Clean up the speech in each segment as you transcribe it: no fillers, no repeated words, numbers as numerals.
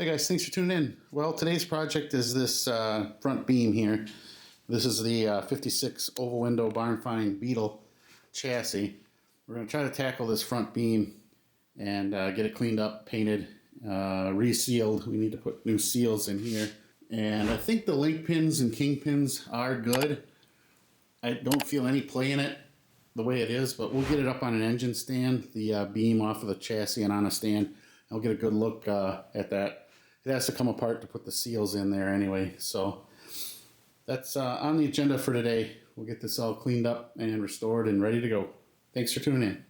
Hey guys, thanks for tuning in. Well, today's project is this front beam here. This is the 56 oval window Barn Find Beetle chassis. We're going to try to tackle this front beam and get it cleaned up, painted, resealed. We need to put new seals in here. And I think the link pins and king pins are good. I don't feel any play in it the way it is, but we'll get it up on an engine stand, the beam off of the chassis and on a stand. I'll get a good look at that. It has to come apart to put the seals in there anyway, so that's on the agenda for today. We'll get this all cleaned up and restored and ready to go. Thanks for tuning in.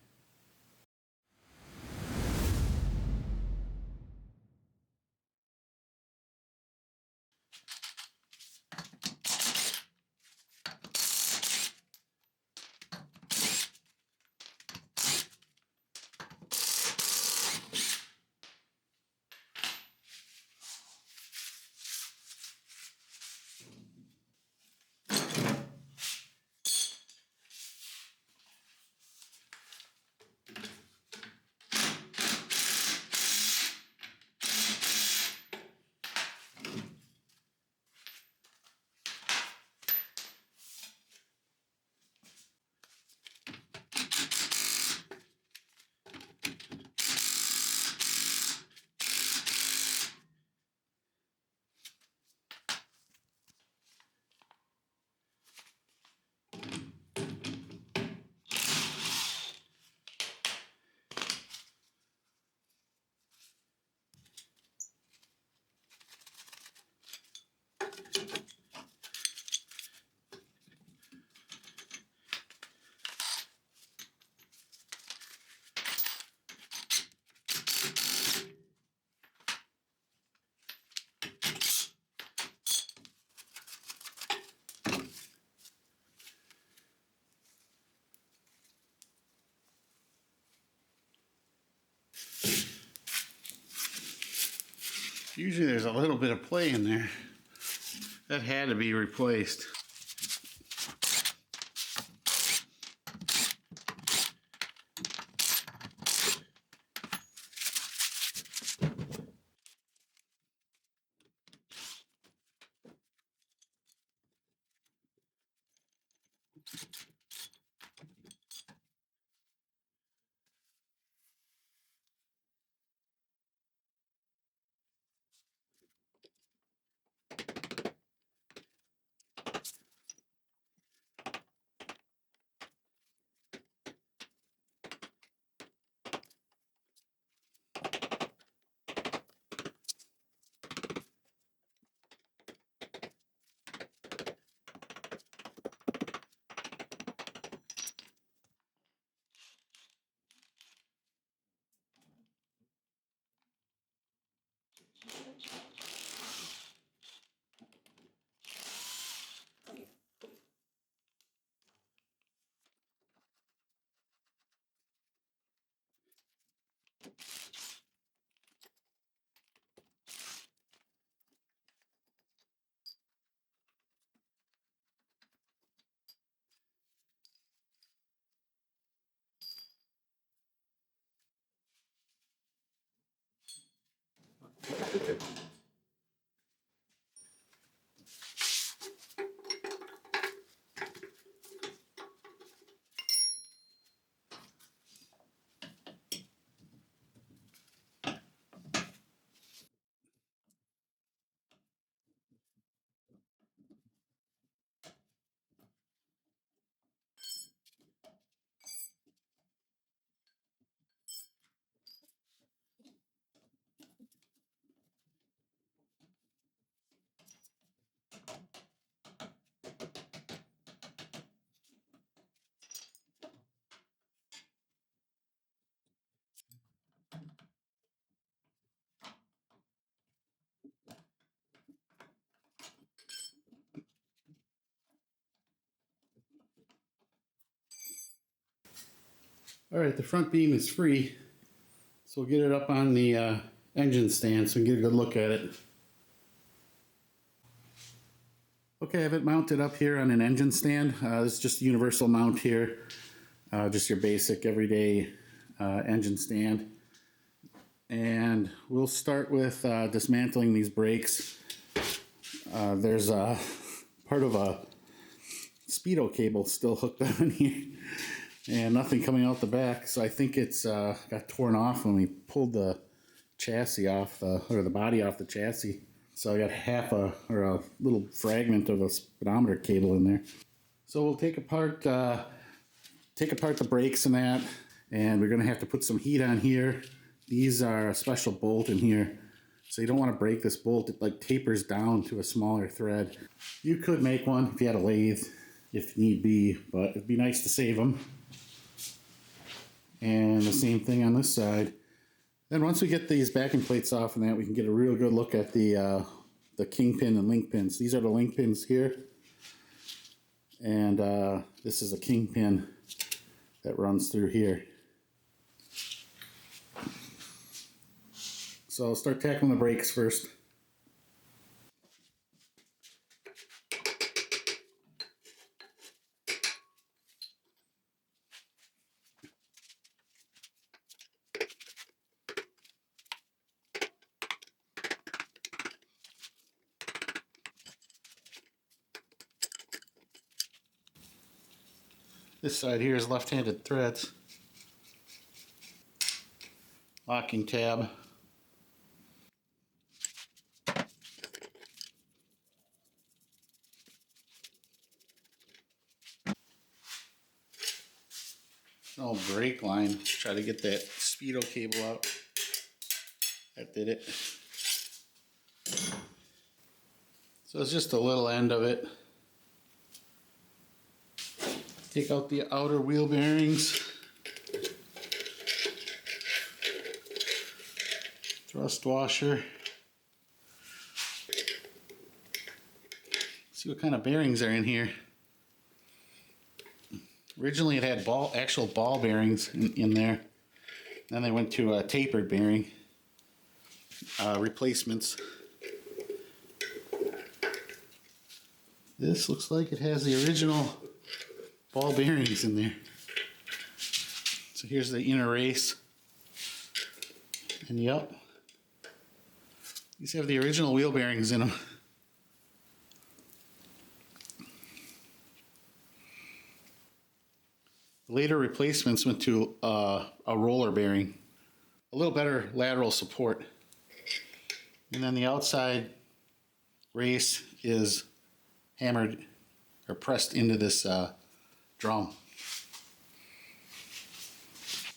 Usually there's a little bit of play in there. That had to be replaced. All right, the front beam is free, so we'll get it up on the engine stand so we can get a good look at it. Okay, I have it mounted up here on an engine stand. This is just a universal mount here, just your basic everyday engine stand. And we'll start with dismantling these brakes. There's a part of a speedo cable still hooked on here and nothing coming out the back, so I think it's got torn off when we pulled the chassis off, or the body off the chassis. So I got a little fragment of a speedometer cable in there. So we'll take apart the brakes and that, and we're gonna have to put some heat on here. These are a special bolt in here, so you don't want to break this bolt. It like tapers down to a smaller thread. You could make one if you had a lathe, if need be, but it'd be nice to save them. And the same thing on this side. Then once we get these backing plates off and that, we can get a real good look at the kingpin and link pins. These are the link pins here, and this is a kingpin that runs through here. So I'll start tackling the brakes first. This side here is left-handed threads. Locking tab. Oh, brake line. Try to get that speedo cable out. That did it. So it's just a little end of it. Take out the outer wheel bearings. Thrust washer. See what kind of bearings are in here. Originally it had actual ball bearings in there. Then they went to a tapered bearing replacements. This looks like it has the original ball bearings in there. So here's the inner race. And yep, these have the original wheel bearings in them. Later replacements went to a roller bearing, a little better lateral support. And then the outside race is hammered or pressed into this drum.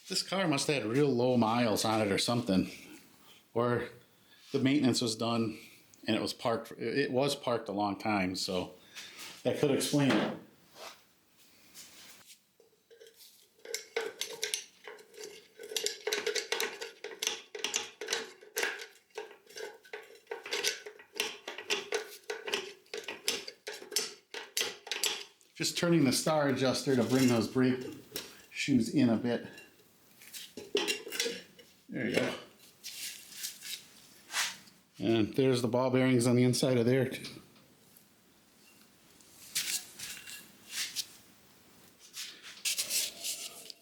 This car must have had real low miles on it or something, or the maintenance was done and it was parked. It was parked a long time, so that could explain it. Just turning the star adjuster to bring those brake shoes in a bit. There you go. And there's the ball bearings on the inside of there too.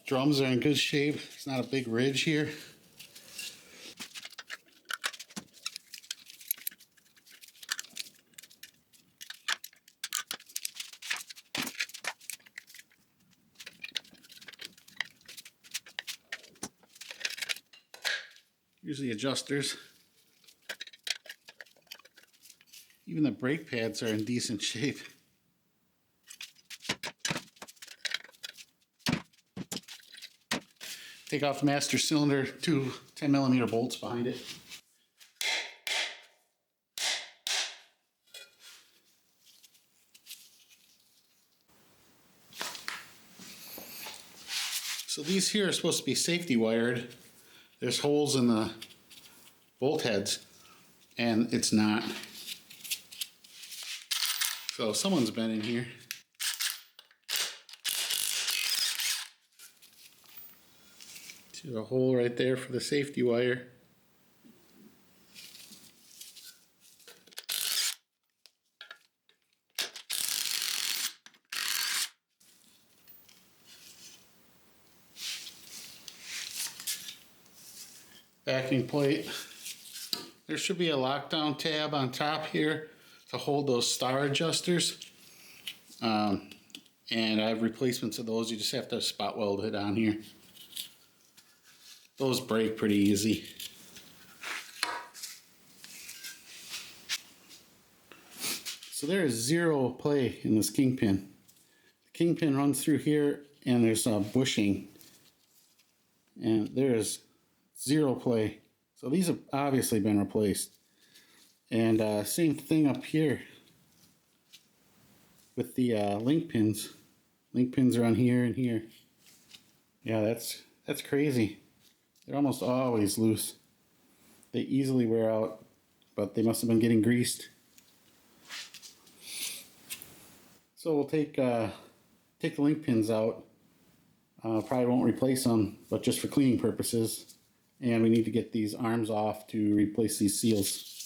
Drums are in good shape. It's not a big ridge here. Here's the adjusters. Even the brake pads are in decent shape. Take off the master cylinder, two 10mm bolts behind it. So these here are supposed to be safety wired. There's holes in the bolt heads, and it's not. So someone's been in here. See a hole right there for the safety wire. backing plate. There should be a lockdown tab on top here to hold those star adjusters. And I have replacements of those. You just have to spot weld it on here. Those break pretty easy. So there is zero play in this kingpin. The kingpin runs through here and there's a bushing. And there is zero play. So these have obviously been replaced. And same thing up here with the link pins. Link pins are on here and here. Yeah, that's crazy. They're almost always loose. They easily wear out, but they must have been getting greased. So we'll take the link pins out. Probably won't replace them, but just for cleaning purposes. And we need to get these arms off to replace these seals.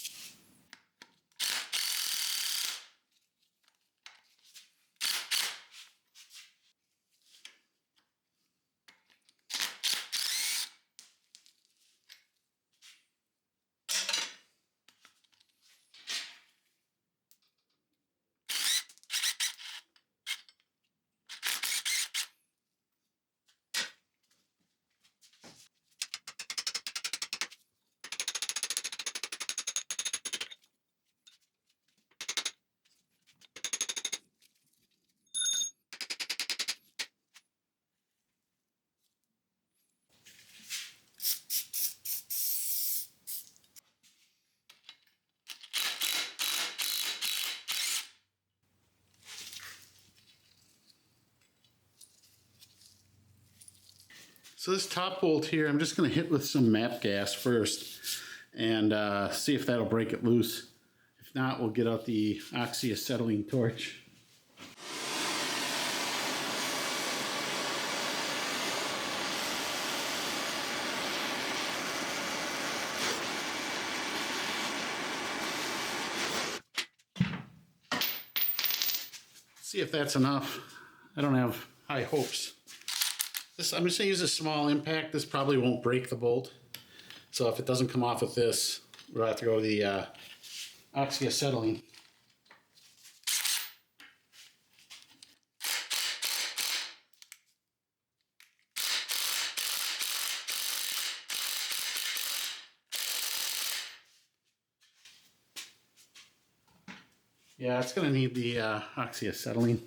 So this top bolt here, I'm just going to hit with some MAP gas first and see if that'll break it loose. If not, we'll get out the oxyacetylene torch. See if that's enough. I don't have high hopes. I'm just going to use a small impact. This probably won't break the bolt. So if it doesn't come off with this, we'll have to go with the oxyacetylene. Yeah, it's going to need the oxyacetylene.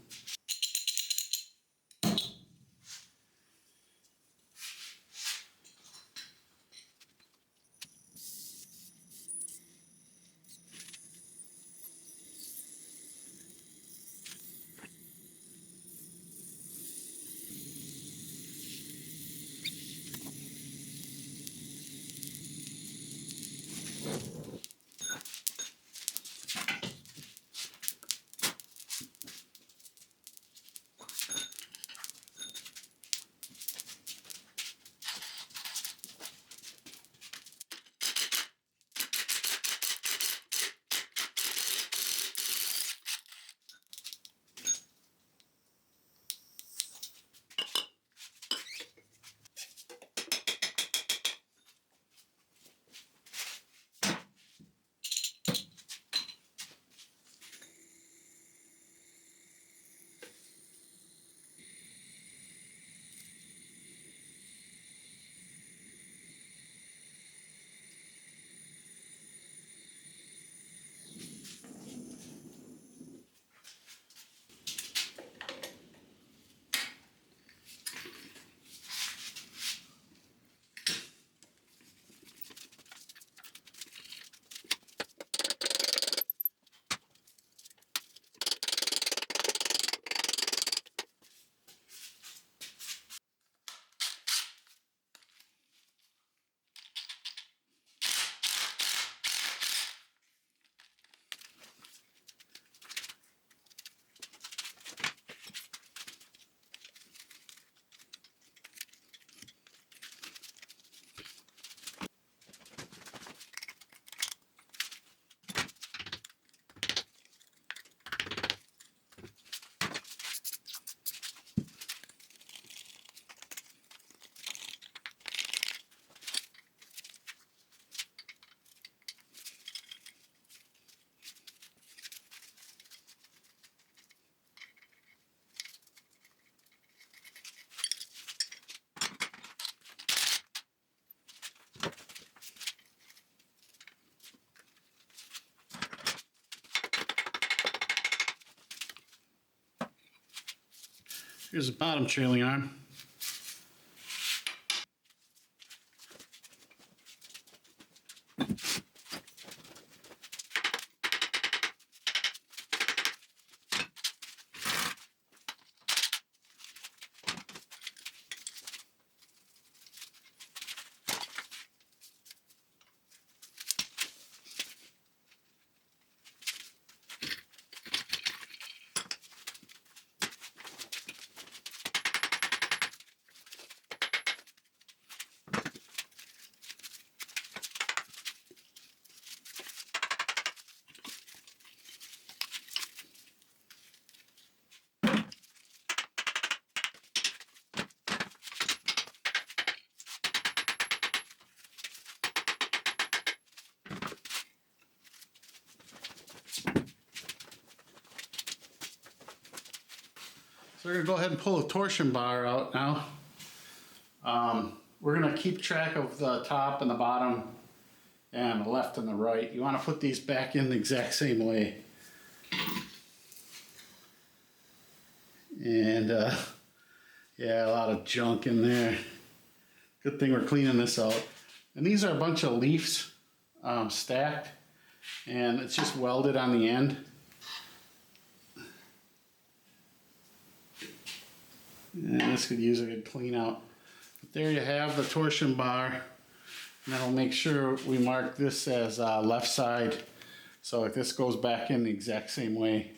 Here's the bottom trailing arm. So we're going to go ahead and pull the torsion bar out now. We're going to keep track of the top and the bottom and the left and the right. You want to put these back in the exact same way. And yeah, a lot of junk in there. Good thing we're cleaning this out. And these are a bunch of leaves stacked, and it's just welded on the end. And this could use a good clean out. But there you have the torsion bar. And that'll make sure we mark this as left side. So if this goes back in the exact same way.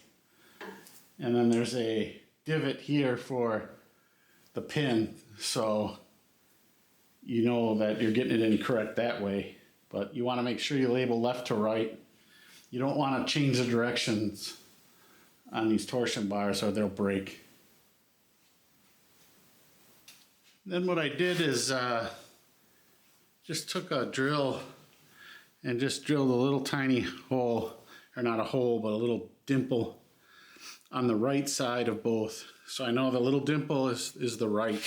And then there's a divot here for the pin. So you know that you're getting it in correct that way. But you want to make sure you label left to right. You don't want to change the directions on these torsion bars or they'll break. Then what I did is just took a drill and just drilled a little tiny hole, or not a hole, but a little dimple on the right side of both. So I know the little dimple is the right.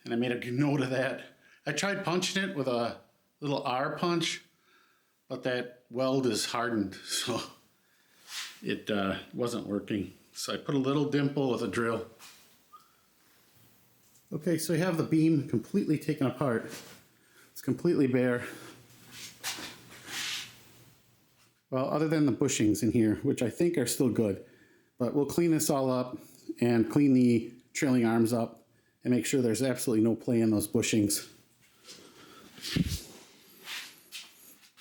And I made a note of that. I tried punching it with a little R punch, but that weld is hardened, so it wasn't working. So I put a little dimple with a drill. Okay, so you have the beam completely taken apart. It's completely bare. Well, other than the bushings in here, which I think are still good. But we'll clean this all up and clean the trailing arms up and make sure there's absolutely no play in those bushings.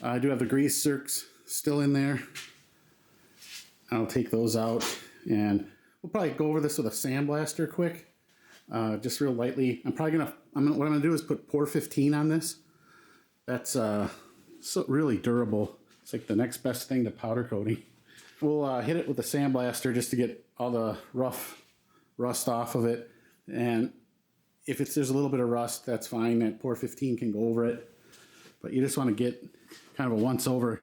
I do have the grease zerks still in there. I'll take those out and we'll probably go over this with a sandblaster quick. Just real lightly. What I'm gonna do is put Por 15 on this. That's so really durable. It's like the next best thing to powder coating. We'll hit it with a sandblaster just to get all the rust off of it. And if there's a little bit of rust, that's fine. That Por 15 can go over it. But you just want to get kind of a once over.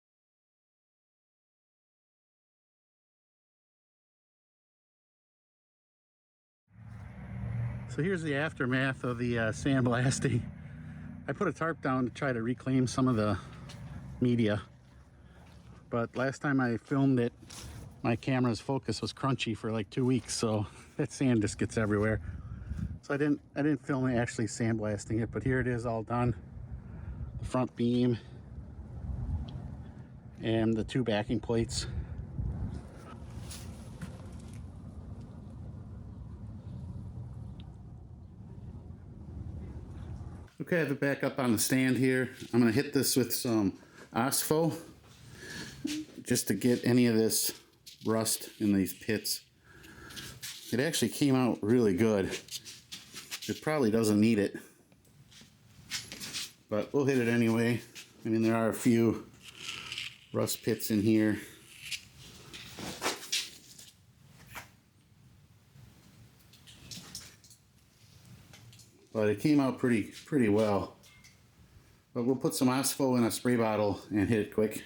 So here's the aftermath of the sandblasting. I put a tarp down to try to reclaim some of the media. But last time I filmed it, my camera's focus was crunchy for like 2 weeks, so that sand just gets everywhere. So I didn't film it actually sandblasting it, but here it is all done. The front beam and the 2 backing plates. Okay, I have it back up on the stand here. I'm going to hit this with some Ospho just to get any of this rust in these pits. It actually came out really good. It probably doesn't need it, but we'll hit it anyway. I mean, there are a few rust pits in here. But it came out pretty well. But we'll put some Ospho in a spray bottle and hit it quick.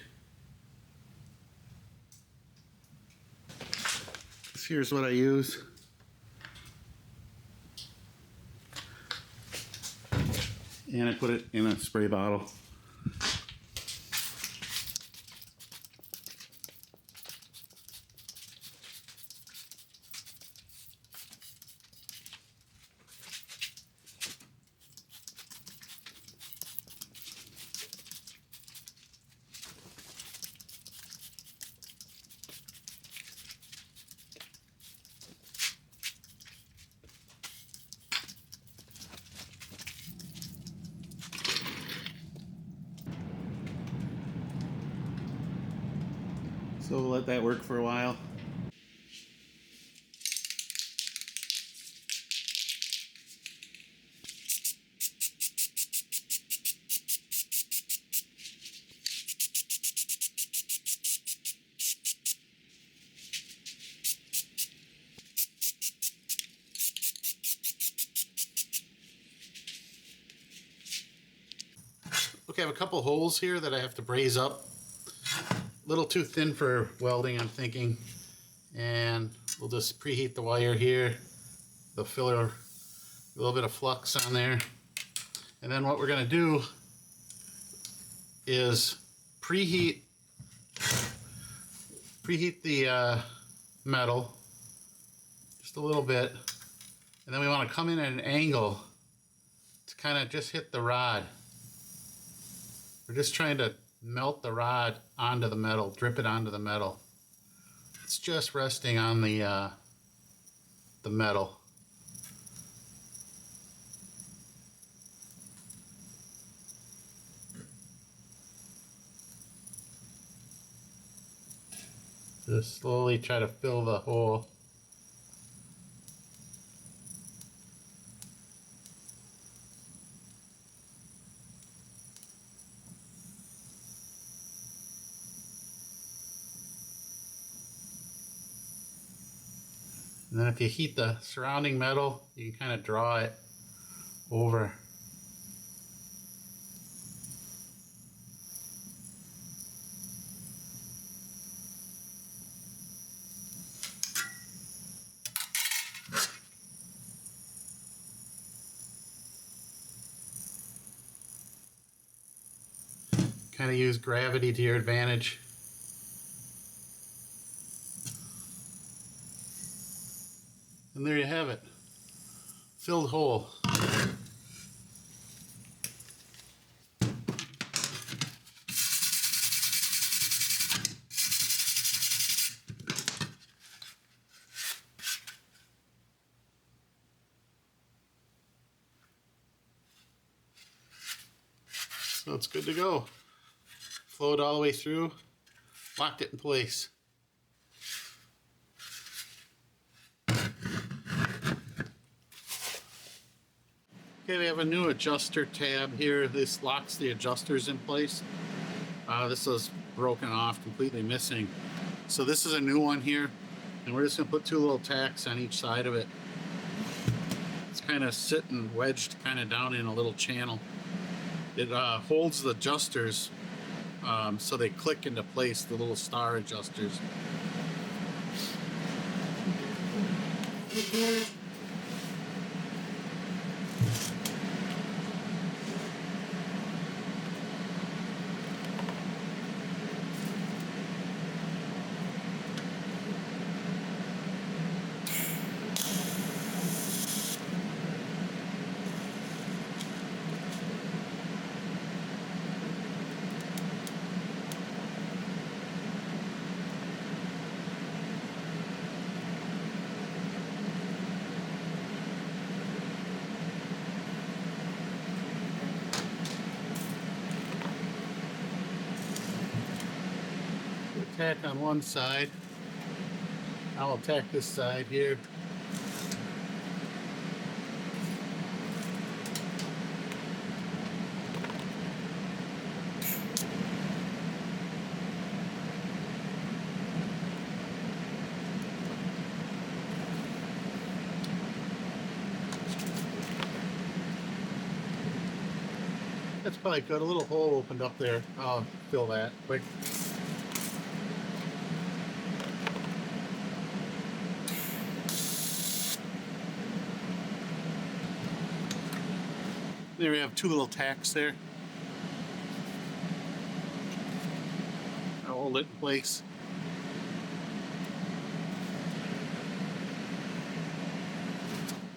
Here's what I use. And I put it in a spray bottle. So we'll let that work for a while. Okay, I have a couple holes here that I have to braze up. A little too thin for welding, I'm thinking. And we'll just preheat the wire here. The filler, a little bit of flux on there. And then what we're gonna do is preheat the metal just a little bit. And then we wanna come in at an angle to kind of just hit the rod. We're just trying to melt the rod onto the metal, drip it onto the metal. It's just resting on the metal. Just slowly try to fill the hole. And then if you heat the surrounding metal, you can kind of draw it over. Kind of use gravity to your advantage. And there you have it. Filled hole. So it's good to go. Flowed all the way through, locked it in place. Okay, we have a new adjuster tab here. This locks the adjusters in place. This was broken off, completely missing. So this is a new one here, and we're just gonna put two little tacks on each side of it. It's kind of sitting wedged kind of down in a little channel. It holds the adjusters so they click into place, the little star adjusters. Tack on one side. I'll tack this side here. That's probably good. A little hole opened up there. I'll fill that quick. There we have two little tacks there. I'll hold it in place.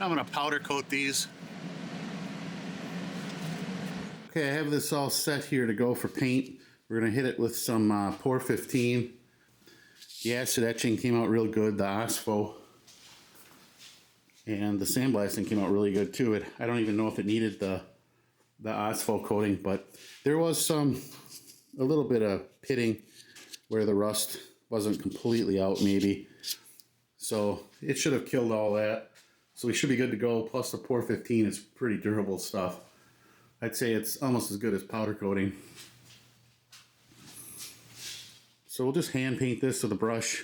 I'm going to powder coat these. Okay, I have this all set here to go for paint. We're going to hit it with some Pour 15. The acid etching came out real good, the Ospho. And the sandblasting came out really good too. I don't even know if it needed the Ospho coating, but there was a little bit of pitting where the rust wasn't completely out maybe. So it should have killed all that. So we should be good to go. Plus the Pour 15 is pretty durable stuff. I'd say it's almost as good as powder coating. So we'll just hand paint this with a brush.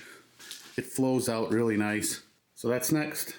It flows out really nice. So that's next.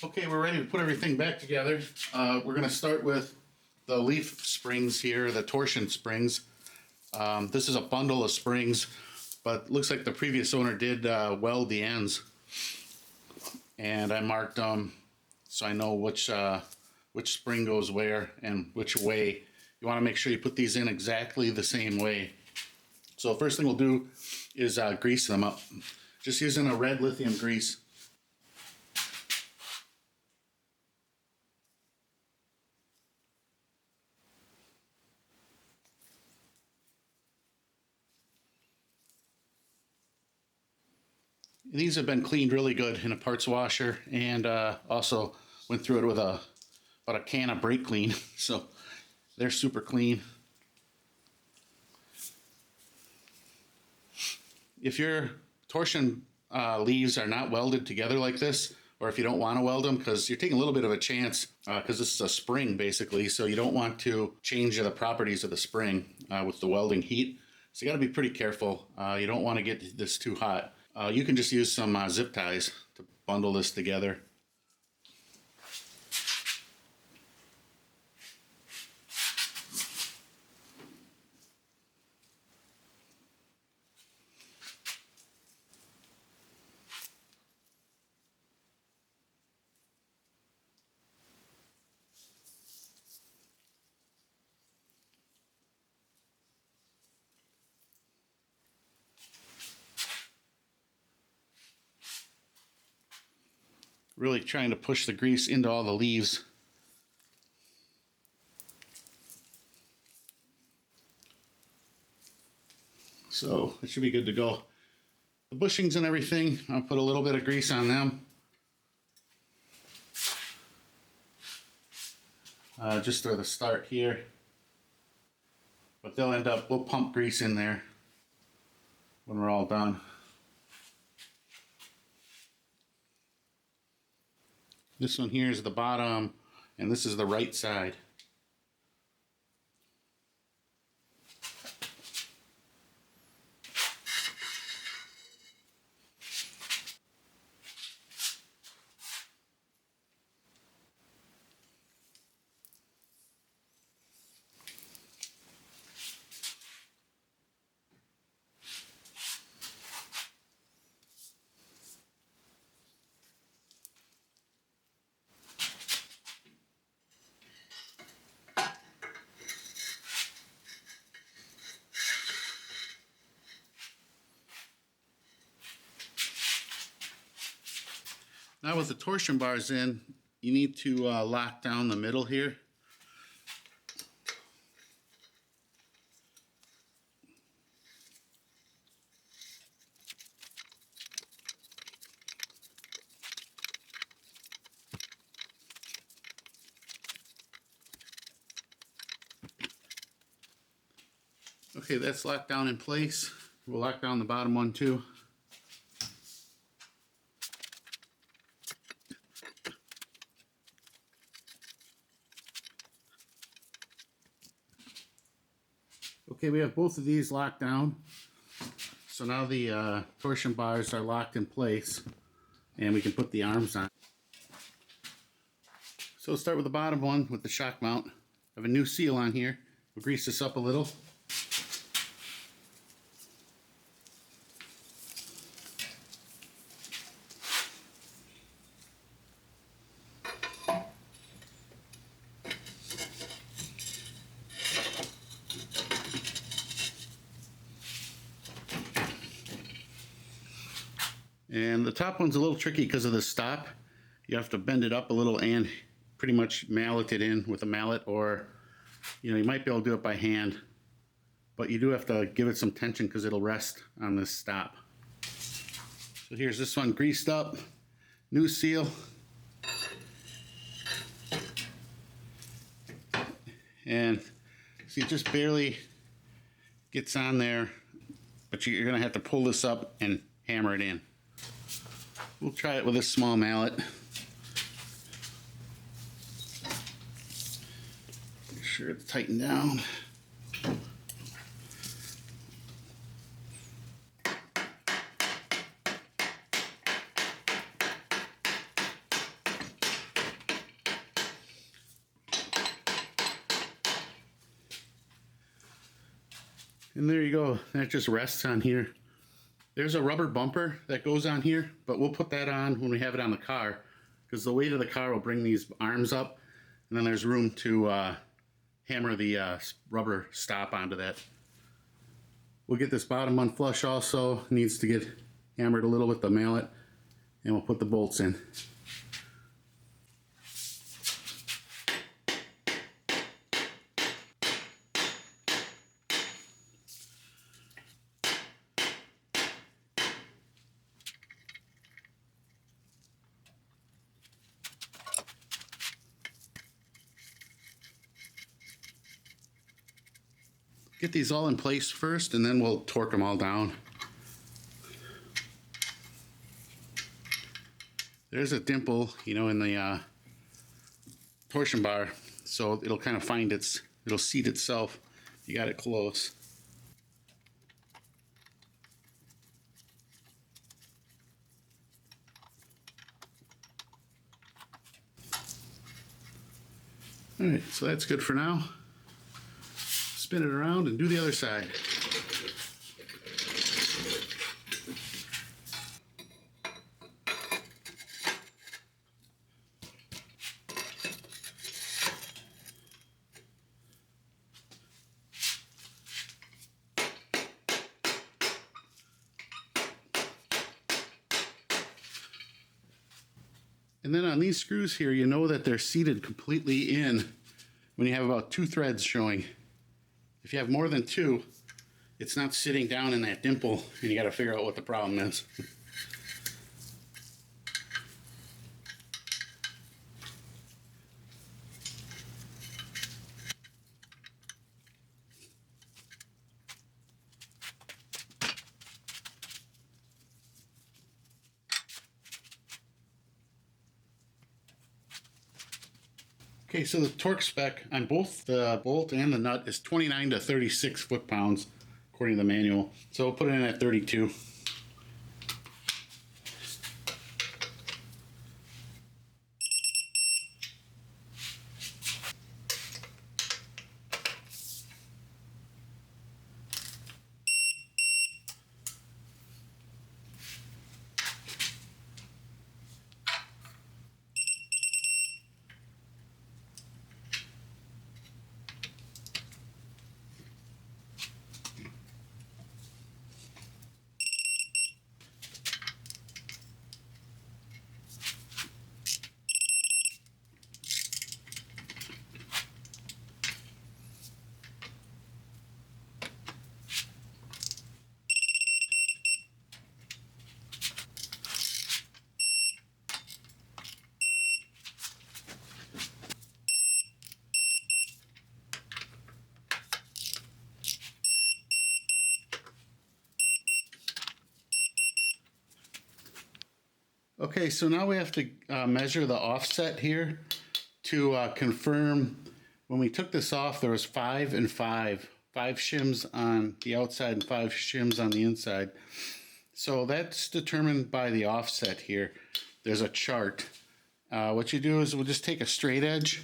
Okay, we're ready to put everything back together. We're going to start with the leaf springs here, the torsion springs. This is a bundle of springs, but looks like the previous owner did weld the ends. And I marked them so I know which spring goes where and which way. You want to make sure you put these in exactly the same way. So first thing we'll do is grease them up. Just using a red lithium grease. These have been cleaned really good in a parts washer, and also went through it with about a can of brake clean, so they're super clean. If your torsion leaves are not welded together like this, or if you don't want to weld them, because you're taking a little bit of a chance, because this is a spring basically, so you don't want to change the properties of the spring with the welding heat. So you got to be pretty careful. You don't want to get this too hot. You can just use some zip ties to bundle this together. Really trying to push the grease into all the leaves. So it should be good to go. The bushings and everything, I'll put a little bit of grease on them. Just for the start here. But they'll end up, we'll pump grease in there when we're all done. This one here is the bottom, and this is the right side. Now with the torsion bars in, you need to lock down the middle here. Okay, that's locked down in place. We'll lock down the bottom one too. Okay, we have both of these locked down. So now the torsion bars are locked in place and we can put the arms on. So we'll start with the bottom one with the shock mount. I have a new seal on here. We'll grease this up a little. And the top one's a little tricky because of the stop. You have to bend it up a little and pretty much mallet it in with a mallet, or you might be able to do it by hand, but you do have to give it some tension because it'll rest on this stop. So here's this one greased up, new seal. And see, it just barely gets on there, but you're gonna have to pull this up and hammer it in. We'll try it with a small mallet. Make sure it's tightened down. And there you go, that just rests on here. There's a rubber bumper that goes on here, but we'll put that on when we have it on the car, because the weight of the car will bring these arms up, and then there's room to hammer the rubber stop onto that. We'll get this bottom one flush also. It needs to get hammered a little with the mallet, and we'll put the bolts in. Get these all in place first, and then we'll torque them all down. There's a dimple, in the torsion bar, so it'll kind of it'll seat itself. You got it close. All right, so that's good for now. Spin it around and do the other side. And then on these screws here, you know that they're seated completely in when you have about 2 threads showing. If you have more than 2, it's not sitting down in that dimple, and you got to figure out what the problem is. Okay, so the torque spec on both the bolt and the nut is 29 to 36 foot-pounds, according to the manual. So we'll put it in at 32. Okay, so now we have to measure the offset here to confirm. When we took this off, there was 5 and 5 shims on the outside and 5 shims on the inside. So that's determined by the offset here. There's a chart. What you do is we'll just take a straight edge,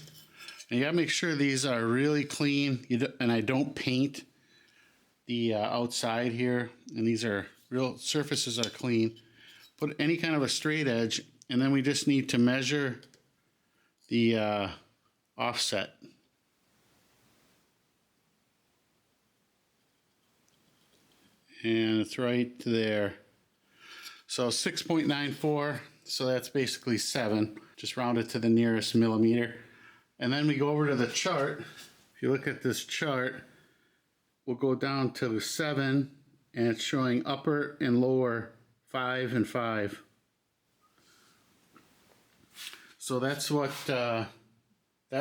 and you gotta make sure these are really clean. And I don't paint the outside here, and these are real surfaces are clean. Put any kind of a straight edge, and then we just need to measure the offset. And it's right there. So 6.94, so that's basically 7. Just round it to the nearest millimeter. And then we go over to the chart. If you look at this chart, we'll go down to 7, and it's showing upper and lower 5 and 5. So that's what, that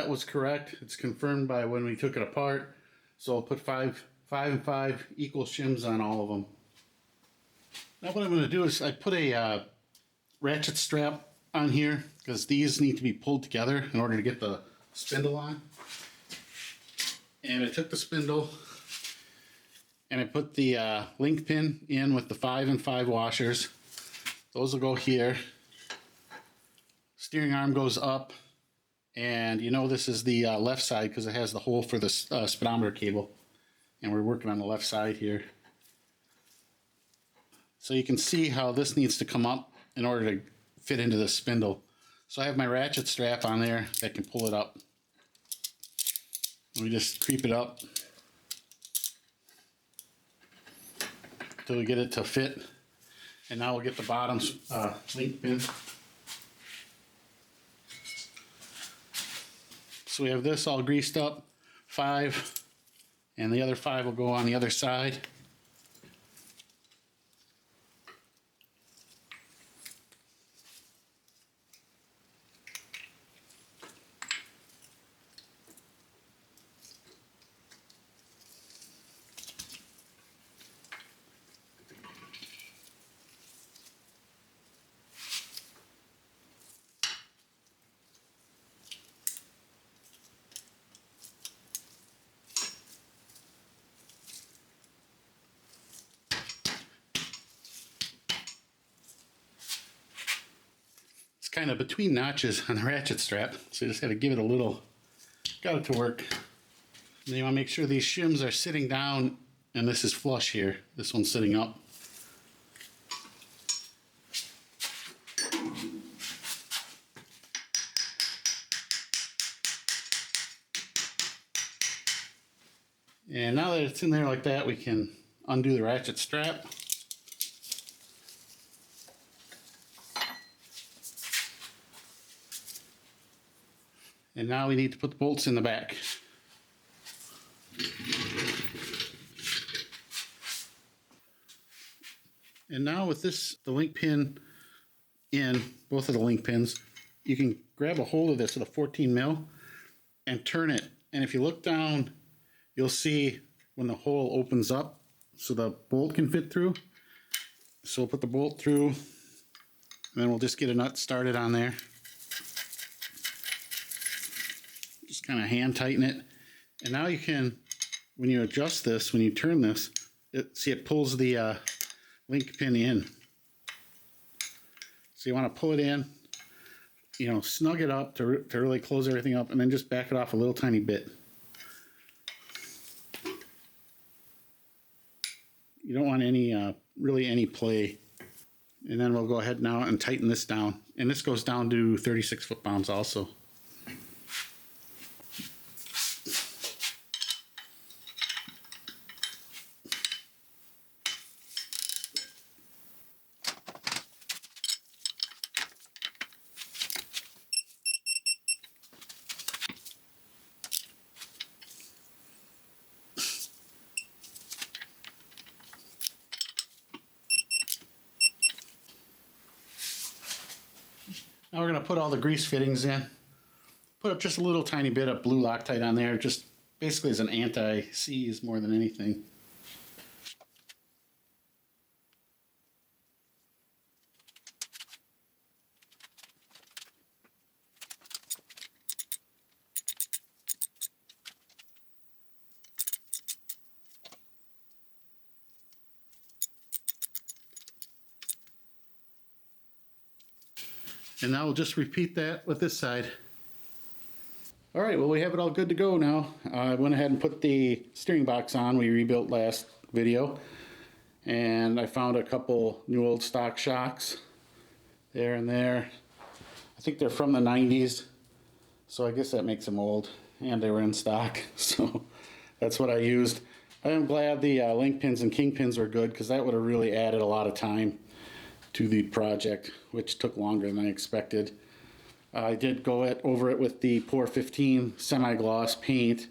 was correct. It's confirmed by when we took it apart. So I'll put 5 and 5 equal shims on all of them. Now what I'm going to do is I put a ratchet strap on here, because these need to be pulled together in order to get the spindle on. And I took the spindle and I put the link pin in with the 5 and 5 washers. Those will go here. Steering arm goes up, and you know this is the left side because it has the hole for the speedometer cable, and we're working on the left side here. So you can see how this needs to come up in order to fit into the spindle. So I have my ratchet strap on there that can pull it up. We just creep it up until we get it to fit. And now we'll get the bottom link pin. So we have this all greased up, 5, and the other 5 will go on the other side. Kind of between notches on the ratchet strap, so you just got to give it a little, got it to work. And you want to make sure these shims are sitting down, and this is flush here. This one's sitting up. And now that it's in there like that, we can undo the ratchet strap. And now we need to put the bolts in the back. And now with this, the link pin in, both of the link pins, you can grab a hold of this with a 14 mil and turn it. And if you look down, you'll see when the hole opens up so the bolt can fit through. So we'll put the bolt through, and then we'll just get a nut started on there. kind of hand tighten it. And now you can, when you adjust this, when you turn this, see it pulls the link pin in. So you want to pull it in, you know, snug it up to really close everything up, and then just back it off a little tiny bit. You don't want any, really any play. And then we'll go ahead now and tighten this down. And this goes down to 36 foot-pounds also. Now we're going to put all the grease fittings in. Put up just a little tiny bit of blue Loctite on there, just basically as an anti-seize more than anything. And now we'll just repeat that with this side. All right, well, we have it all good to go now. I went ahead and put the steering box on we rebuilt last video. And I found a couple new old stock shocks there and there. I think they're from the 90s, so I guess that makes them old. And they were in stock, so that's what I used. I am glad the link pins and king pins were good, because that would have really added a lot of time to the project, which took longer than I expected. I did go over it with the Pour 15 semi-gloss paint,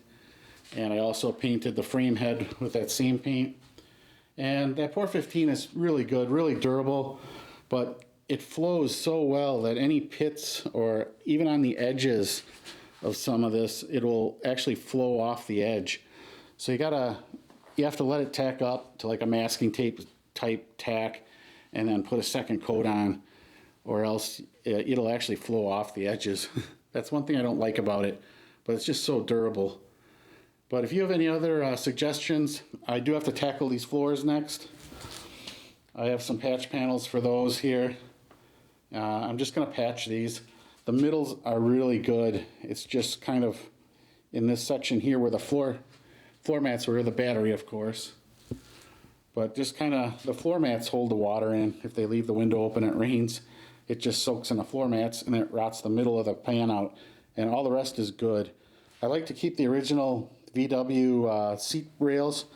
and I also painted the frame head with that same paint. And that Pour 15 is really good, really durable, but it flows so well that any pits or even on the edges of some of this, it will actually flow off the edge. So you have to let it tack up to like a masking tape type tack, and then put a second coat on, or else it'll actually flow off the edges. That's one thing I don't like about it, but it's just so durable. But if you have any other suggestions, I do have to tackle these floors next. I have some patch panels for those here. I'm just going to patch these. The middles are really good. It's just kind of in this section here where the floor mats were, the battery, of course. But just kind of, the floor mats hold the water in. If they leave the window open, it rains. It just soaks in the floor mats and it rots the middle of the pan out. And all the rest is good. I like to keep the original VW seat rails.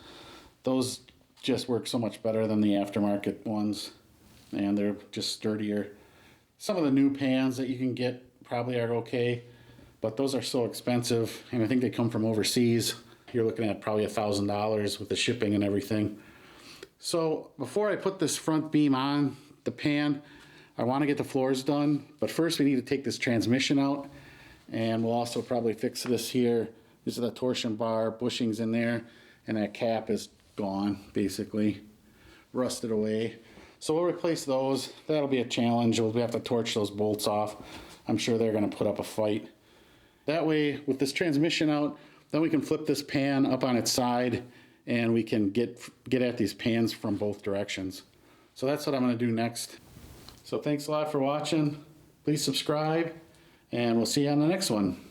Those just work so much better than the aftermarket ones. And they're just sturdier. Some of the new pans that you can get probably are okay. But those are so expensive. And I think they come from overseas. You're looking at probably $1,000 with the shipping and everything. So before I put this front beam on the pan, I want to get the floors done. But first we need to take this transmission out. And we'll also probably fix this here. This is the torsion bar, bushings in there. And that cap is gone, basically. Rusted away. So we'll replace those. That'll be a challenge. We'll have to torch those bolts off. I'm sure they're going to put up a fight. That way, with this transmission out, then we can flip this pan up on its side, and we can get at these pans from both directions. So that's what I'm going to do next. So thanks a lot for watching. Please subscribe, and we'll see you on the next one.